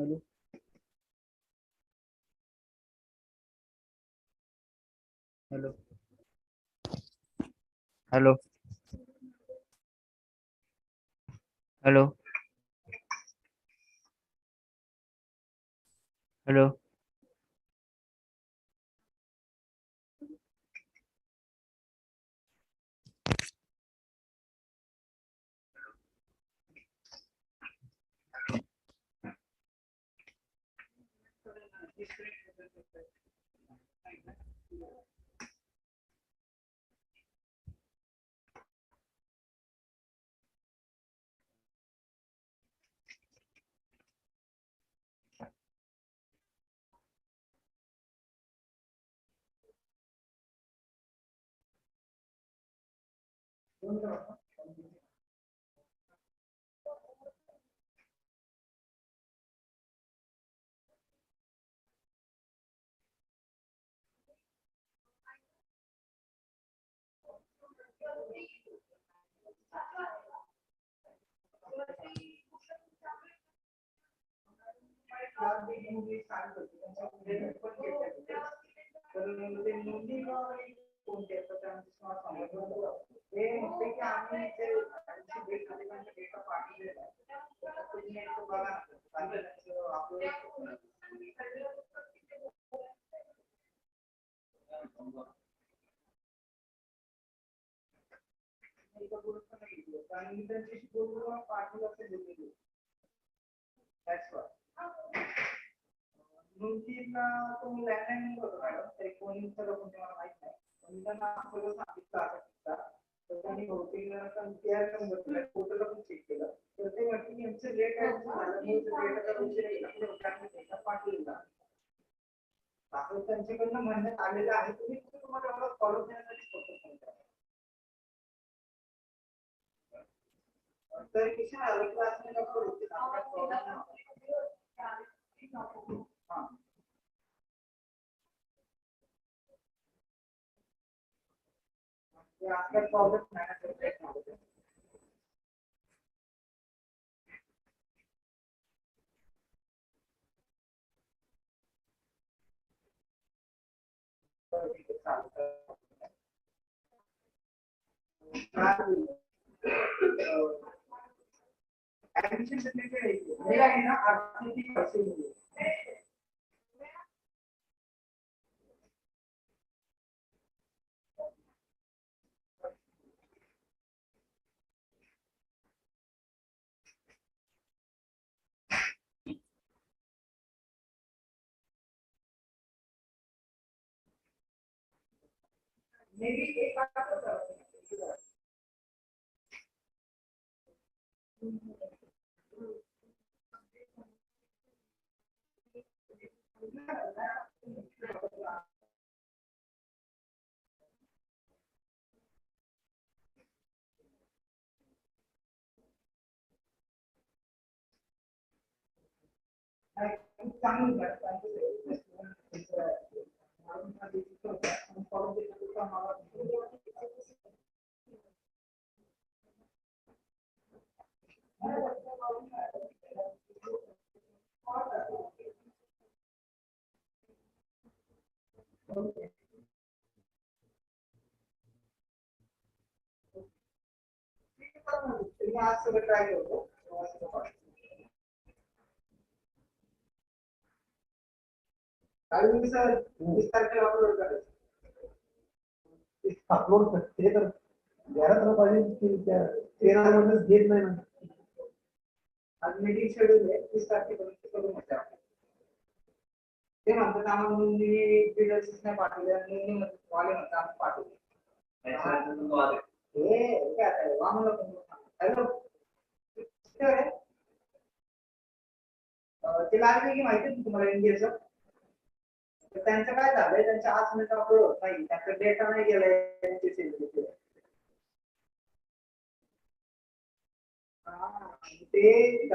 Hello. Hello. Hello. Hello. Hello. Upload ते तर घरात पाहिजे की त्या 13 मध्येच घेत नाही ना. आज मीटिंग शेड्यूल आहे 30 तारखेपर्यंत करून घ्या. ते म्हणतात आम्हाला नोंदणी डिटेल्स नाही पाठवले, नोंदणी वाले म्हणतात आम्ही पाठवले. हे काय आहे आम्हाला हॅलो ते लागले की माहिती आहे तुम्हाला इंडियाचं. त्यांचं काय झालंय, त्यांच्या 8 मिनिट अपलोड होत नाही, त्यांचा डेटा नाही गेलाय. ते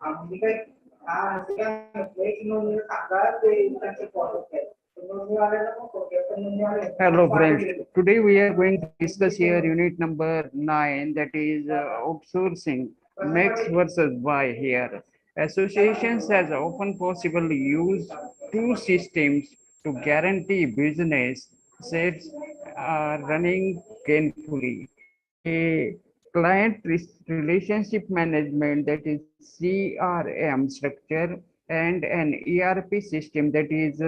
आम्ही काय Hello friends, today we are going to discuss here unit number 9, that is outsourcing Max versus Y here. Associations has often possible use two systems to guarantee business sets are running gainfully. A relationship management, that is CRM structure, and an ERP system, that is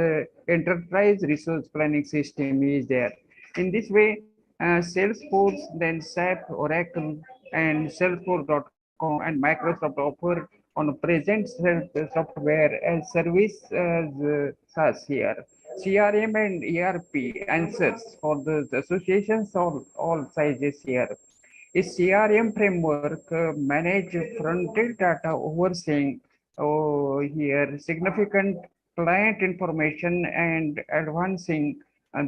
enterprise resource planning system is there. In this way, Salesforce, then SAP, Oracle, and Salesforce.com and Microsoft offer on present software as service as SaaS here. CRM and ERP answers for the associations of all sizes here. A CRM framework manage front-end data overseeing here significant client information and advancing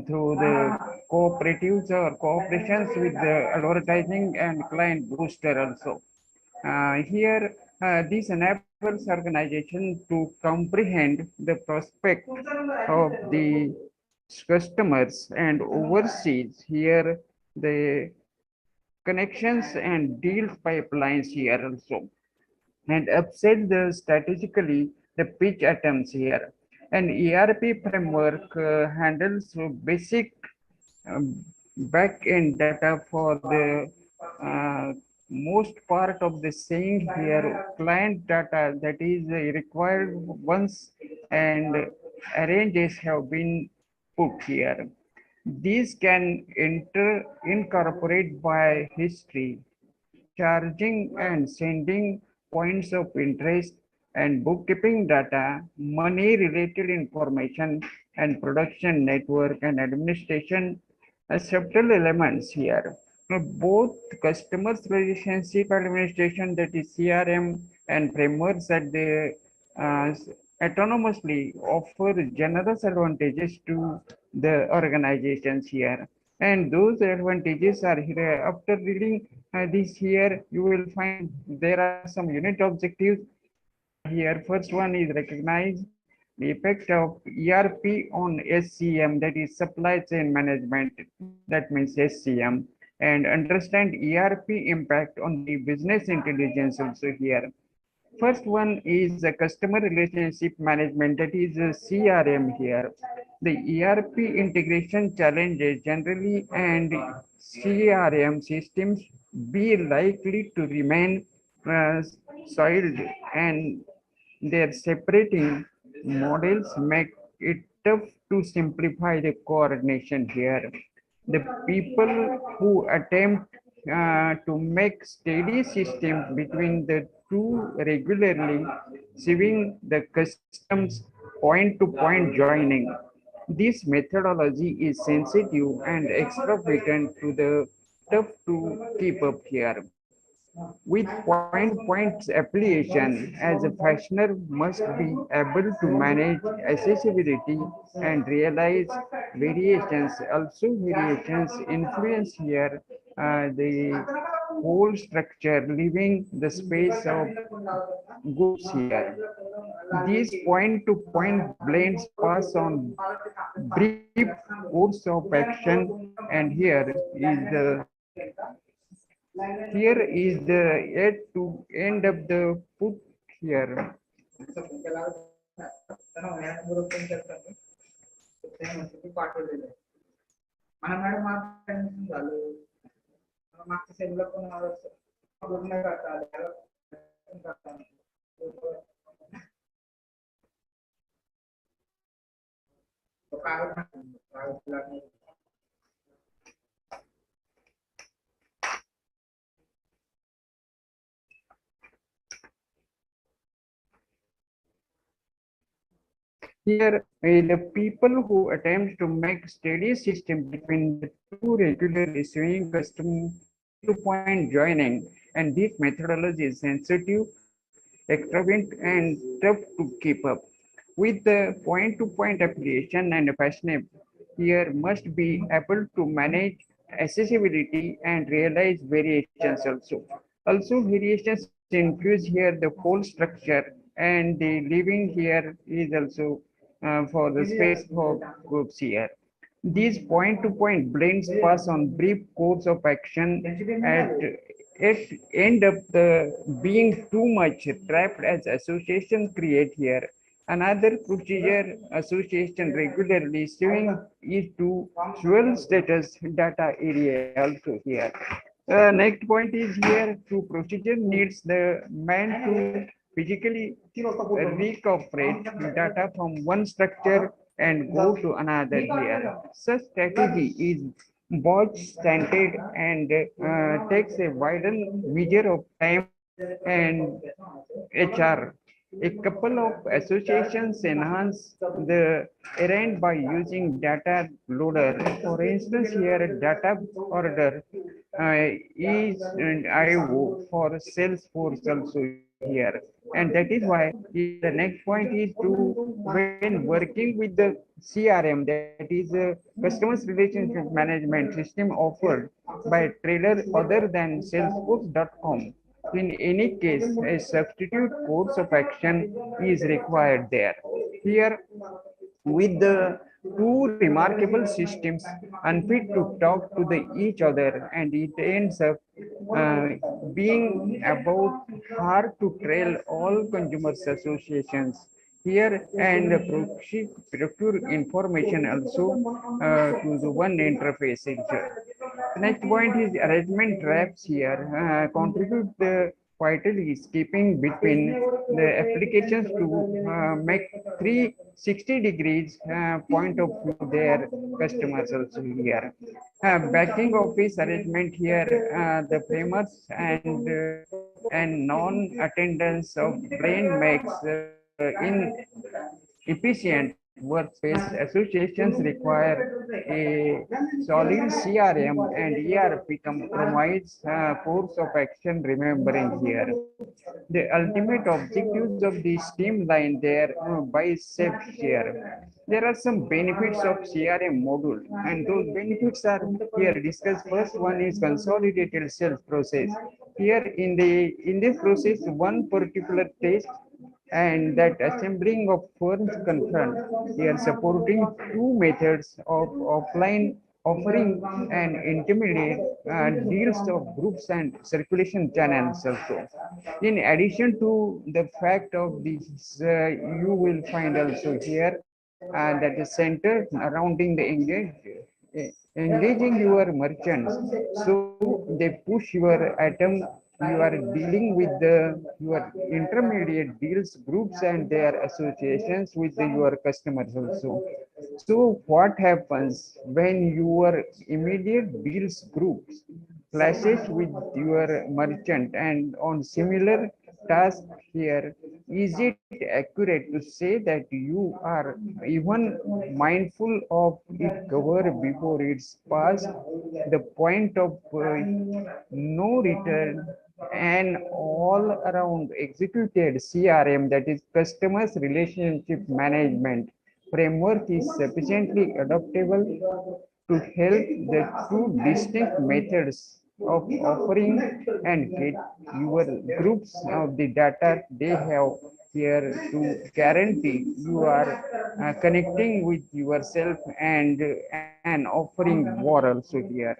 through the cooperatives or cooperations with the advertising and client booster also. Here, this enables organization to comprehend the prospect of the customers and oversees here the connections and deal pipelines here also, and upset the strategically the pitch attempts here. An ERP framework handles basic um, back-end data for the uh, most part of the saying here client data that is required once and arranges have been put here. These can incorporate by history, charging and sending points of interest and bookkeeping data, money related information and production network and administration several elements here. Now, both customers relationship administration, that is CRM, and frameworks that they uh, autonomously offer generous advantages to the organizations here. And those advantages are here. After reading this here, you will find there are some unit objectives here. First one is recognize the effect of ERP on SCM, that is supply chain management, that means SCM, and understand ERP impact on the business intelligence also here. First one is the customer relationship management, that is CRM here. The ERP integration challenges generally and CRM systems be likely to remain uh, soiled, and their separating models make it tough to simplify the coordination here. The people who attempt to make steady systems between the two regularly, saving the customs point-to-point joining. This methodology is sensitive and extravagant to the tough to keep up here. With point-to-point application, as a fashioner must be able to manage accessibility and realize variations. Also, variations influence here the whole structure, leaving the space of groups here. These point-to-point blends pass on brief course of action, and here is the yet to end of the put here. Here, the people who attempt to make steady system between the two regular receiving custom point-to-point joining, and this methodology is sensitive, extravagant, and tough to keep up. With the point-to-point application and fashionable, here must be able to manage accessibility and realize variations also. Also, variations infuse here the whole structure, and the living here is also for the space for groups here. These point-to-point blends pass on brief course of action at it end up being too much trapped as association create here. Another procedure association regularly showing is to dual status data area also here. Next point is here to procedure needs the man to physically recooperate data from one structure and go to another here. Such strategy is both stunted and takes a wider measure of time and HR. A couple of associations enhance the errand by using data loader. For instance, here data order is and IO for Salesforce also here. And that is why the next point is to when working with the CRM, that is a customers relationship management system offered by trader other than Salesforce.com. In any case, a substitute course of action is required there. Here, with the two remarkable systems unfit to talk to the each other, and it ends up uh, being about hard to trail all consumers associations here and procure information also to the one interface here. The next point is arrangement traps here contribute the vitally skipping between the applications to make 360 degrees point of view their customers also here. Backing office arrangement here, the famous and non-attendance of brain makes efficient workspace associations require a solid CRM and ERP compromise course of action remembering here. The ultimate objectives of the streamline there by steps here. There are some benefits of CRM module, and those benefits are here discussed. First one is consolidated sales process. Here in this process, one particular test and that assembling of firms concerned. We are supporting two methods of offline offering and intermediate deals of groups and circulation channels also. In addition to the fact of this, you will find also here that is centered surrounding the engaging your merchants. So they push your item. You are dealing with your intermediate deals groups and their associations with your customers also. So what happens when your immediate deals groups clashes with your merchant and on similar task here, is it accurate to say that you are even mindful of it cover before it's past the point of no return and all around executed CRM, that is customers relationship management framework, is sufficiently adaptable to help the two distinct methods of offering and get your groups of the data they have here to guarantee you are connecting with yourself and offering war also here.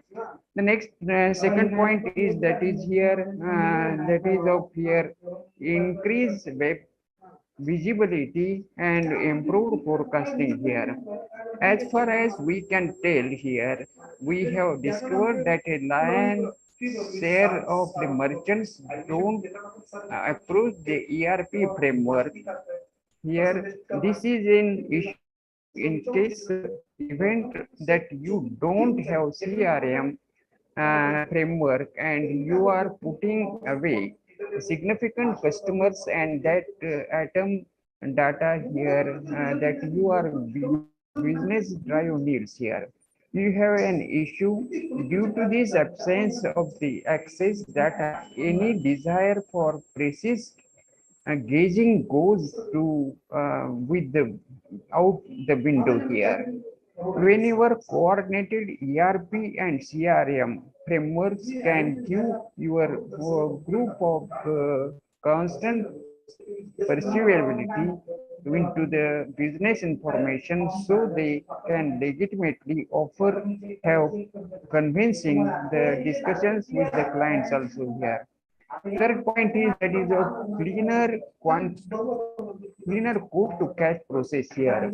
The next second point is that is here that is of here increase web visibility and improved forecasting here. As far as we can tell here, we have discovered that a lion share of the merchants don't approach the ERP framework. Here, this is an issue in case event that you don't have CRM framework and you are putting away significant customers and that atom data here that you are your business drive needs here. You have an issue due to this absence of the access data. Any desire for precise gauging goes to with the out the window here. Whenever coordinated ERP and CRM frameworks can give your group of constant perceivability into the business information so they can legitimately offer have convincing the discussions with the clients also here. Third point is that is a cleaner code to cash process here.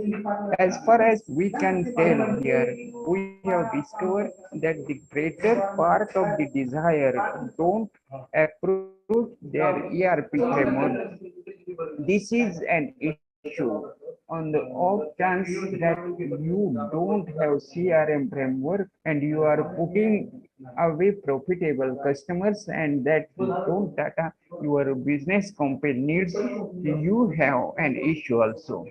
As far as we can tell here, we have discovered that the greater part of the desire don't approach their ERP framework. This is an issue on the off chance that you don't have CRM framework and you are putting away profitable customers and that you don't data your business company needs, you have an issue also.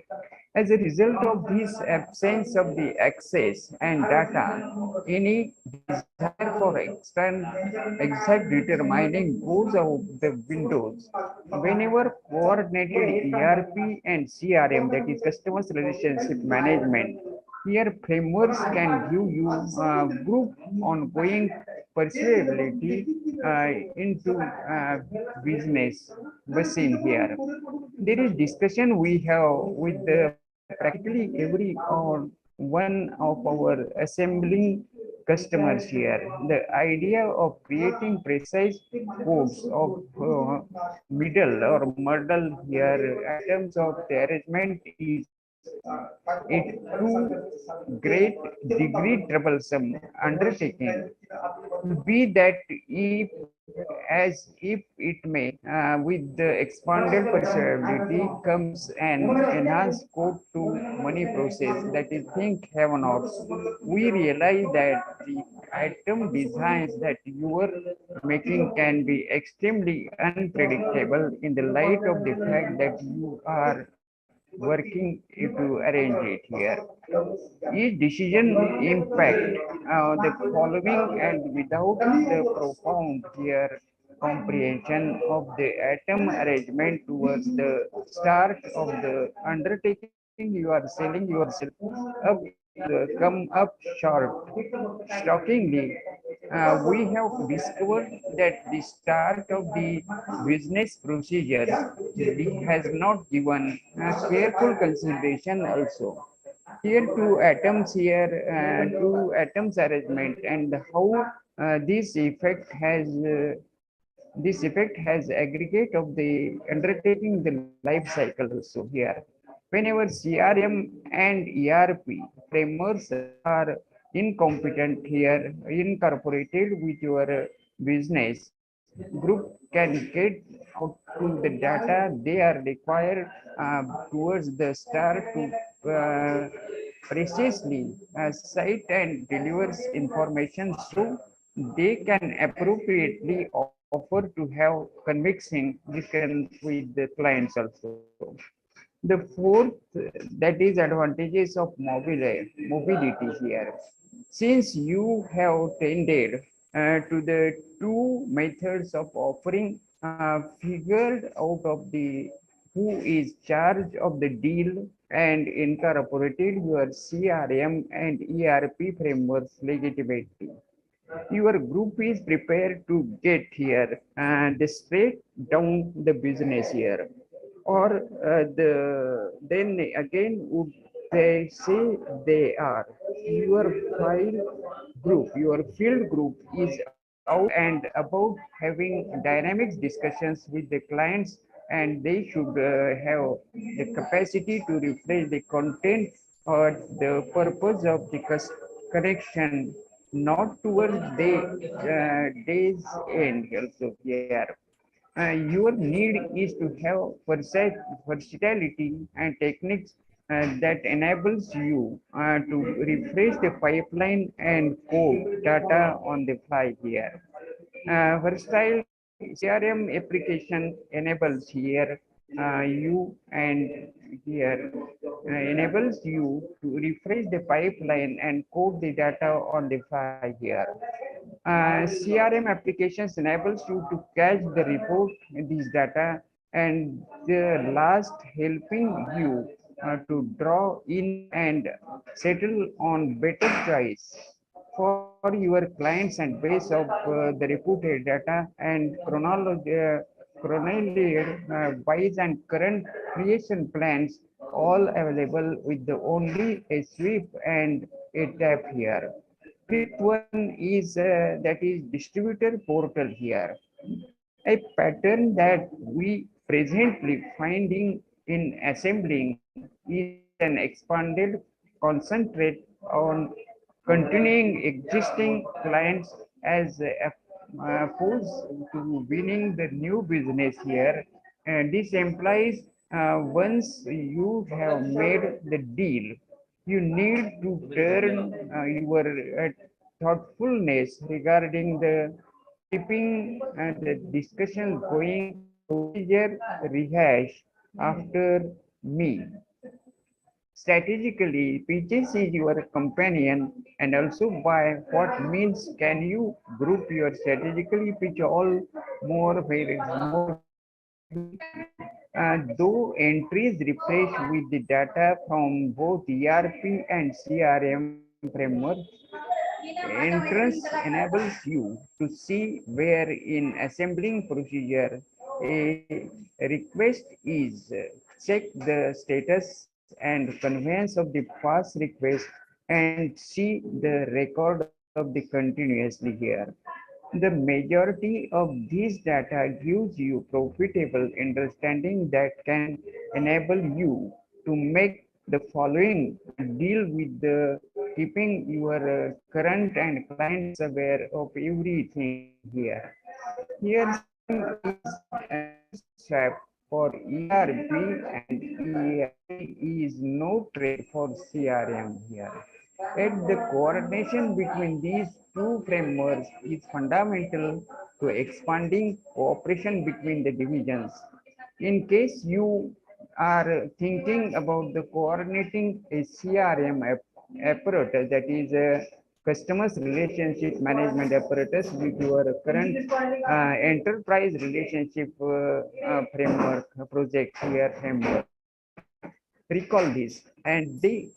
As a result of this absence of the access and data, any desire for exact determining goes out the windows. Whenever coordinated ERP and CRM, that is customers relationship management, here frameworks can give you group ongoing perceivability into business machine here. There is discussion we have with the practically every or one of our assembling customers here. The idea of creating precise codes of middle or model here items of the arrangement is it too great degree troublesome undertaking. Be that if as if it may, with the expanded perceivability comes an enhanced scope to money process that is think have not. We realize that the item designs that you are making can be extremely unpredictable in the light of the fact that you are working to arrange it here. Each decision impact the following and without the profound here comprehension of the atom arrangement towards the start of the undertaking you are selling yourself up come up short. Shockingly, we have discovered that the start of the business procedures has not given careful consideration also. Here two atoms arrangement and how this effect has aggregate of the undertaking the life cycle also here. Whenever CRM and ERP frameworks are incompetent here, incorporated with your business, group can get out to the data they are required towards the start to precisely cite and delivers information so they can appropriately offer to have convincing discussion with the clients also. The fourth, that is advantages of mobility here. Since you have tended to the two methods of offering figured out of the who is charge of the deal and incorporated your CRM and ERP frameworks legitimately. Your group is prepared to get here and straight down the business here or then again would they say they are your file your field group is out and about having dynamics discussions with the clients and they should have the capacity to refresh the content or the purpose of the connection not towards the day's end also here. Your need is to have versatility and techniques that enables you to refresh the pipeline and code data on the fly here. Versatile CRM application enables here you and here enables you to refresh the pipeline and code the data on the fly here. CRM applications enables you to catch the report these data and the last helping you to draw in and settle on better choice for your clients and base of the reported data and chronology, buys and current creation plans all available with the only a sweep and a tap here. Fifth one is that is distributor portal here. A pattern that we presently finding in assembling is an expanded concentrate on continuing existing clients as opposed to winning the new business here. And this implies once you have made the deal, you need to turn your thoughtfulness regarding the keeping the discussion going procedure rehash after me. Strategically, pitches is your companion, and also by what means can you group your strategically pitch all more variably. Though entries refresh with the data from both ERP and CRM frameworks, entrance enables you to see where in assembling procedure a request is. Check the status and conveyance of the past request and see the record of the continuously here. The majority of these data gives you profitable understanding that can enable you to make the following deal with the keeping your current and clients aware of everything here. Here same is a strap for ERP and ERP is no trade for CRM here. Yet the coordination between these two frameworks is fundamental to expanding cooperation between the divisions. In case you are thinking about the coordinating a CRM apparatus, that is a customers relationship management apparatus with your current enterprise relationship framework project here framework. Recall this, and the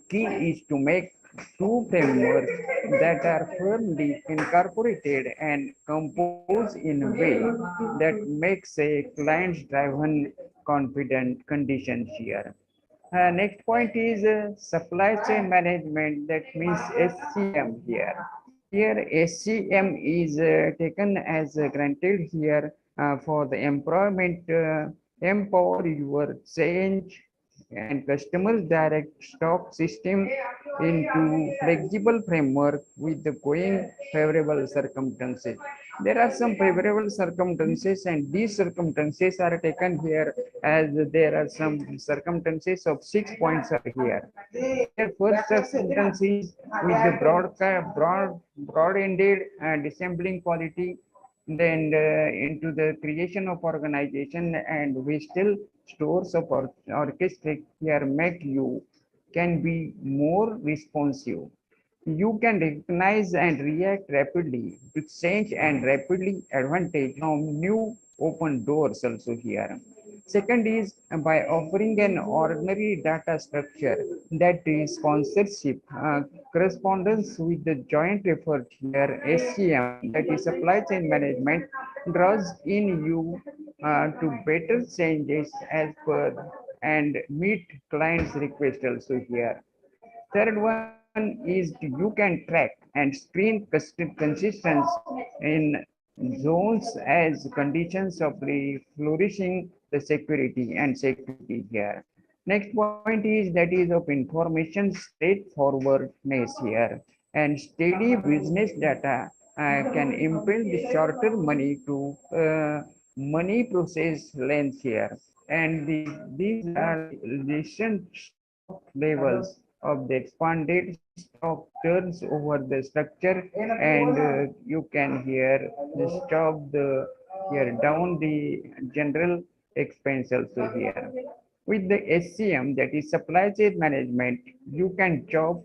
key is to make two frameworks that are firmly incorporated and composed in a way that makes a client-driven confident conditions here. Next point is supply chain management, that means SCM here. Here SCM is taken as granted here for the employment empower your change and customers direct stock system into flexible framework with the going favorable circumstances. There are some favorable circumstances and these circumstances are taken here as there are some circumstances of 6 points are here. Here first circumstance is with the broad-ended dissembling quality, then into the creation of organization and we still stores of orchestra here make you can be more responsive. You can recognize and react rapidly to change and rapidly advantage from new open doors also here. Second is by offering an ordinary data structure that is sponsorship correspondence with the joint effort here SCM, that is supply chain management, draws in you to better changes as per and meet clients request also here. Third one is you can track and screen consistency in zones as conditions of the flourishing the security and security here. Next point is that is of information straightforwardness here and steady business data can impel the shorter money to money process length here. And these are recent stock levels of the expanded stock turns over the structure and you can here stop the here down the general expense also here. With the SCM, that is supply chain management, you can chop